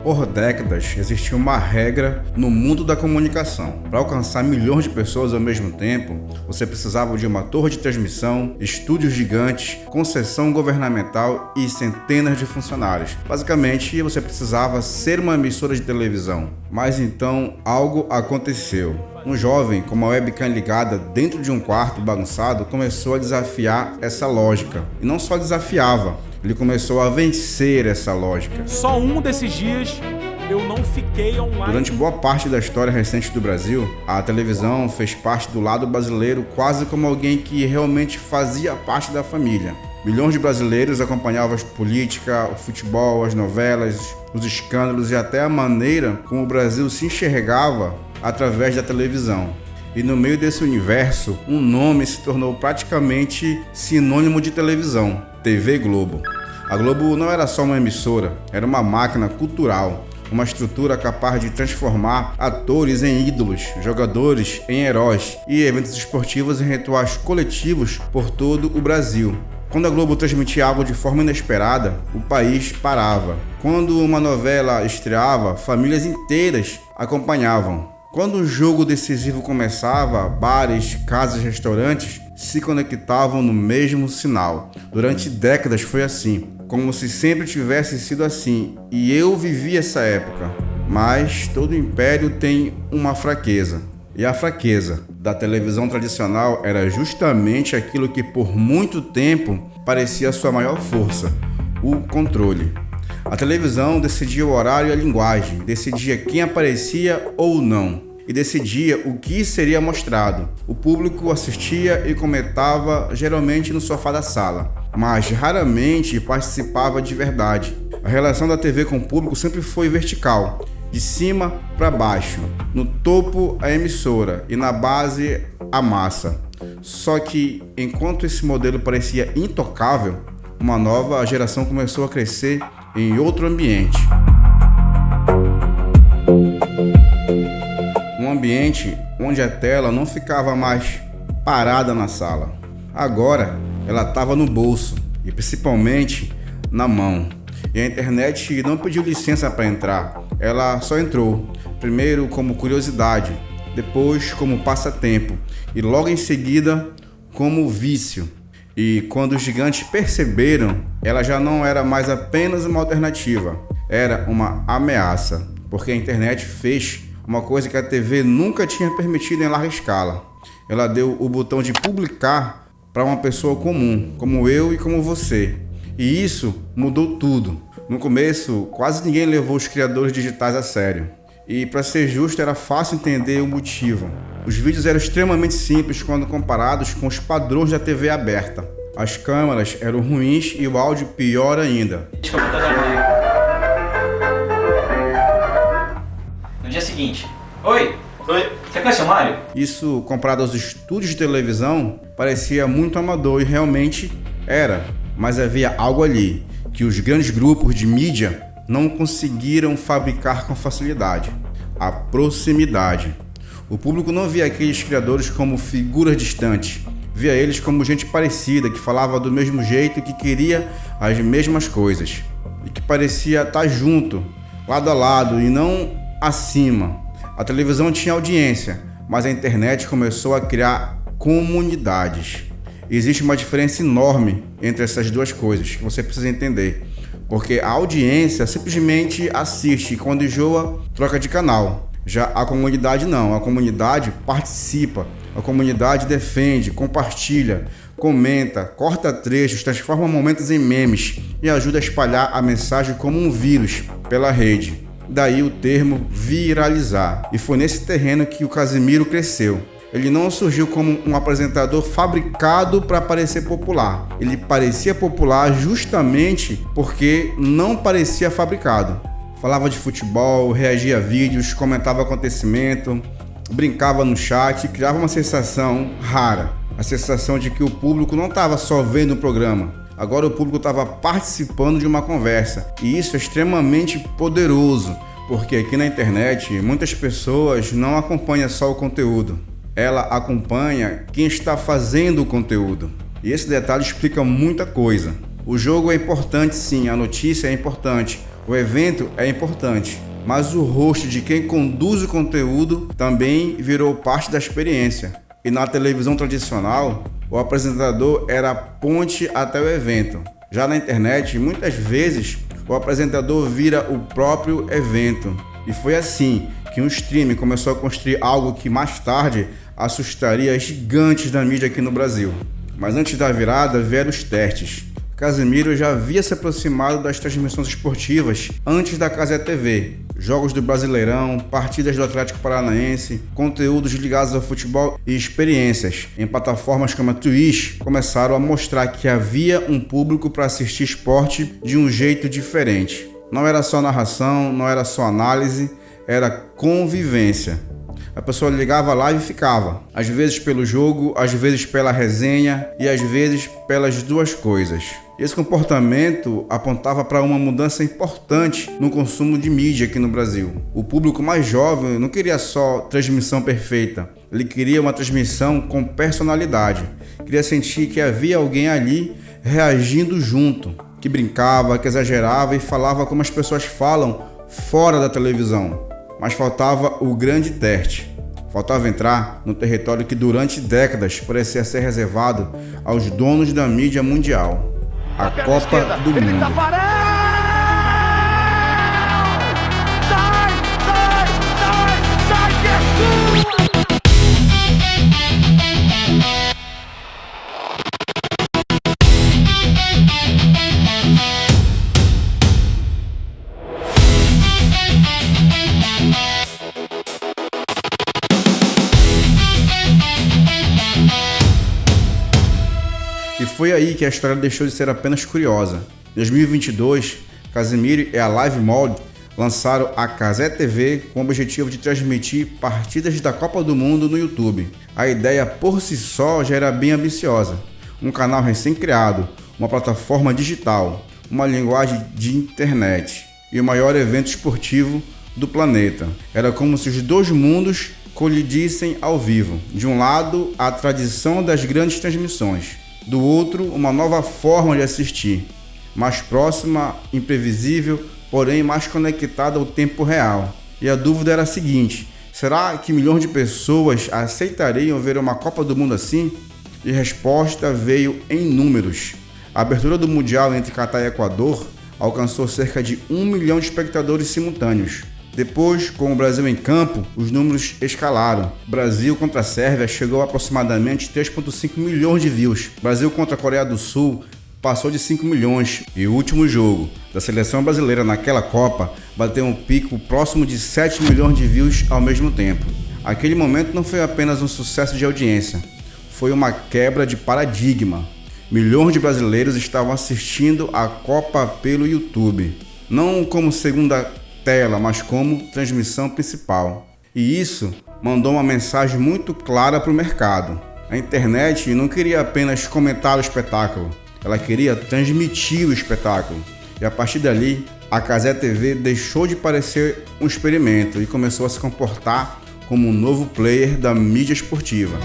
Por décadas, existia uma regra no mundo da comunicação. Para alcançar milhões de pessoas ao mesmo tempo, você precisava de uma torre de transmissão, estúdios gigantes, concessão governamental e centenas de funcionários. Basicamente, você precisava ser uma emissora de televisão. Mas então, algo aconteceu. Um jovem com uma webcam ligada dentro de um quarto bagunçado começou a desafiar essa lógica. E não só desafiava, ele começou a vencer essa lógica. Só um desses dias eu não fiquei online. Durante boa parte da história recente do Brasil, a televisão fez parte do lado brasileiro quase como alguém que realmente fazia parte da família. Milhões de brasileiros acompanhavam a política, o futebol, as novelas, os escândalos e até a maneira como o Brasil se enxergava através da televisão. E no meio desse universo, um nome se tornou praticamente sinônimo de televisão: TV Globo. A Globo não era só uma emissora, era uma máquina cultural, uma estrutura capaz de transformar atores em ídolos, jogadores em heróis e eventos esportivos em rituais coletivos por todo o Brasil. Quando a Globo transmitia algo de forma inesperada, o país parava. Quando uma novela estreava, famílias inteiras acompanhavam. Quando um jogo decisivo começava, bares, casas e restaurantes se conectavam no mesmo sinal. Durante décadas foi assim, como se sempre tivesse sido assim, e eu vivi essa época. Mas todo império tem uma fraqueza. E a fraqueza da televisão tradicional era justamente aquilo que por muito tempo parecia sua maior força: o controle. A televisão decidia o horário e a linguagem, decidia quem aparecia ou não, e decidia o que seria mostrado. O público assistia e comentava, geralmente no sofá da sala, mas raramente participava de verdade. A relação da TV com o público sempre foi vertical, de cima para baixo, no topo a emissora e na base a massa. Só que, enquanto esse modelo parecia intocável, uma nova geração começou a crescer em outro ambiente. Um ambiente onde a tela não ficava mais parada na sala. Agora, ela estava no bolso e principalmente na mão. E a internet não pediu licença para entrar, ela só entrou. Primeiro como curiosidade, depois como passatempo e logo em seguida como vício. E quando os gigantes perceberam, ela já não era mais apenas uma alternativa, era uma ameaça, porque a internet fez uma coisa que a TV nunca tinha permitido em larga escala. Ela deu o botão de publicar para uma pessoa comum, como eu e como você. E isso mudou tudo. No começo, quase ninguém levou os criadores digitais a sério. E, para ser justo, era fácil entender o motivo. Os vídeos eram extremamente simples quando comparados com os padrões da TV aberta. As câmeras eram ruins e o áudio pior ainda. No dia seguinte. Oi! Você conhece o Mário? Isso, comparado aos estúdios de televisão, parecia muito amador e realmente era. Mas havia algo ali que os grandes grupos de mídia não conseguiram fabricar com facilidade: a proximidade. O público não via aqueles criadores como figuras distantes, via eles como gente parecida, que falava do mesmo jeito e que queria as mesmas coisas, e que parecia estar junto, lado a lado e não acima. A televisão tinha audiência, mas a internet começou a criar comunidades. Existe uma diferença enorme entre essas duas coisas que você precisa entender, porque a audiência simplesmente assiste e quando enjoa, troca de canal. Já a comunidade não, a comunidade participa, a comunidade defende, compartilha, comenta, corta trechos, transforma momentos em memes e ajuda a espalhar a mensagem como um vírus pela rede. Daí o termo viralizar. E foi nesse terreno que o Casimiro cresceu. Ele não surgiu como um apresentador fabricado para parecer popular. Ele parecia popular justamente porque não parecia fabricado. Falava de futebol, reagia a vídeos, comentava acontecimento, brincava no chat e criava uma sensação rara. A sensação de que o público não estava só vendo o programa. Agora o público estava participando de uma conversa. E isso é extremamente poderoso, porque aqui na internet muitas pessoas não acompanham só o conteúdo. Ela acompanha quem está fazendo o conteúdo. E esse detalhe explica muita coisa. O jogo é importante sim, a notícia é importante, O evento é importante, mas o rosto de quem conduz o conteúdo também virou parte da experiência. E na televisão tradicional, o apresentador era a ponte até o evento. Já na internet, muitas vezes, o apresentador vira o próprio evento. E foi assim que um streaming começou a construir algo que mais tarde assustaria gigantes da mídia aqui no Brasil. Mas antes da virada vieram os testes. Casemiro já havia se aproximado das transmissões esportivas antes da Cazé TV. Jogos do Brasileirão, partidas do Atlético Paranaense, conteúdos ligados ao futebol e experiências em plataformas como a Twitch começaram a mostrar que havia um público para assistir esporte de um jeito diferente. Não era só narração, não era só análise, era convivência. A pessoa ligava lá e ficava, às vezes pelo jogo, às vezes pela resenha e às vezes pelas duas coisas. Esse comportamento apontava para uma mudança importante no consumo de mídia aqui no Brasil. O público mais jovem não queria só transmissão perfeita, ele queria uma transmissão com personalidade. Queria sentir que havia alguém ali reagindo junto, que brincava, que exagerava e falava como as pessoas falam fora da televisão. Mas faltava o grande teste. Faltava entrar no território que durante décadas parecia ser reservado aos donos da mídia mundial. A Copa do Mundo. E foi aí que a história deixou de ser apenas curiosa. Em 2022, Casemiro e a Live Mode lançaram a Cazé TV com o objetivo de transmitir partidas da Copa do Mundo no YouTube. A ideia por si só já era bem ambiciosa. Um canal recém-criado, uma plataforma digital, uma linguagem de internet e o maior evento esportivo do planeta. Era como se os dois mundos colidissem ao vivo. De um lado, a tradição das grandes transmissões. Do outro, uma nova forma de assistir, mais próxima, imprevisível, porém mais conectada ao tempo real. E a dúvida era a seguinte: será que milhões de pessoas aceitariam ver uma Copa do Mundo assim? E a resposta veio em números. A abertura do Mundial entre Catar e Equador alcançou cerca de 1 milhão de espectadores simultâneos. Depois, com o Brasil em campo, os números escalaram. Brasil contra a Sérvia chegou a aproximadamente 3,5 milhões de views. Brasil contra a Coreia do Sul passou de 5 milhões. E o último jogo da seleção brasileira naquela Copa bateu um pico próximo de 7 milhões de views ao mesmo tempo. Aquele momento não foi apenas um sucesso de audiência, foi uma quebra de paradigma. Milhões de brasileiros estavam assistindo a Copa pelo YouTube, não como segunda tela, mas como transmissão principal. E isso mandou uma mensagem muito clara para o mercado. A internet não queria apenas comentar o espetáculo, ela queria transmitir o espetáculo. E a partir dali, a Cazé TV deixou de parecer um experimento e começou a se comportar como um novo player da mídia esportiva.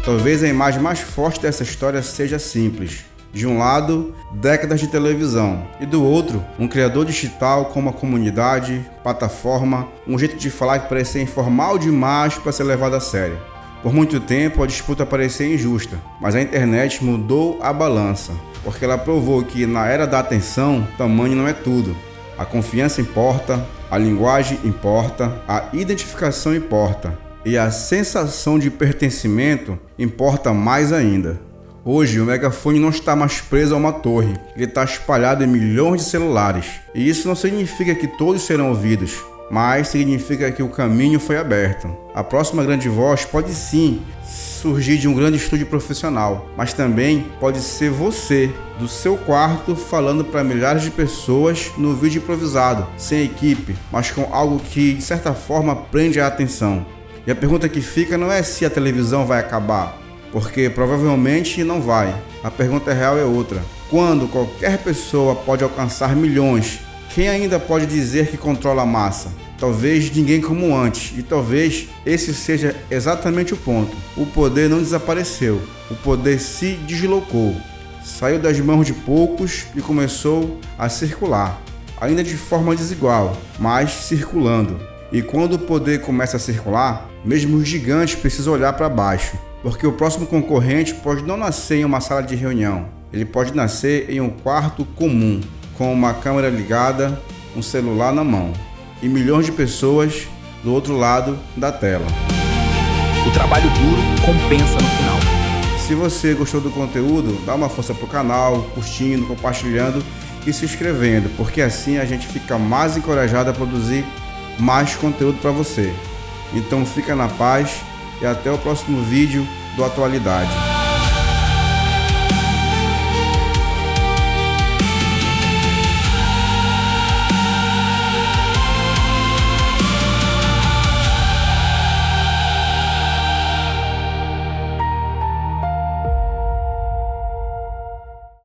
Talvez a imagem mais forte dessa história seja simples. De um lado, décadas de televisão, e do outro, um criador digital com uma comunidade, plataforma, um jeito de falar que parecia informal demais para ser levado a sério. Por muito tempo, a disputa parecia injusta, mas a internet mudou a balança, porque ela provou que na era da atenção, tamanho não é tudo. A confiança importa, a linguagem importa, a identificação importa, e a sensação de pertencimento importa mais ainda. Hoje, o megafone não está mais preso a uma torre, ele está espalhado em milhões de celulares. E isso não significa que todos serão ouvidos, mas significa que o caminho foi aberto. A próxima grande voz pode sim surgir de um grande estúdio profissional, mas também pode ser você, do seu quarto, falando para milhares de pessoas no vídeo improvisado, sem equipe, mas com algo que, de certa forma, prende a atenção. E a pergunta que fica não é se a televisão vai acabar, porque provavelmente não vai. A pergunta real é outra. Quando qualquer pessoa pode alcançar milhões, quem ainda pode dizer que controla a massa? Talvez ninguém como antes, e talvez esse seja exatamente o ponto. O poder não desapareceu, o poder se deslocou. saiu das mãos de poucos e começou a circular, ainda de forma desigual, mas circulando. E quando o poder começa a circular, mesmo os gigantes precisam olhar para baixo, porque o próximo concorrente pode não nascer em uma sala de reunião, ele pode nascer em um quarto comum, com uma câmera ligada, um celular na mão e milhões de pessoas do outro lado da tela. O trabalho duro compensa no final. Se você gostou do conteúdo, dá uma força pro canal, curtindo, compartilhando e se inscrevendo, porque assim a gente fica mais encorajado a produzir mais conteúdo para você. Então fica na paz e até o próximo vídeo do Atualidade.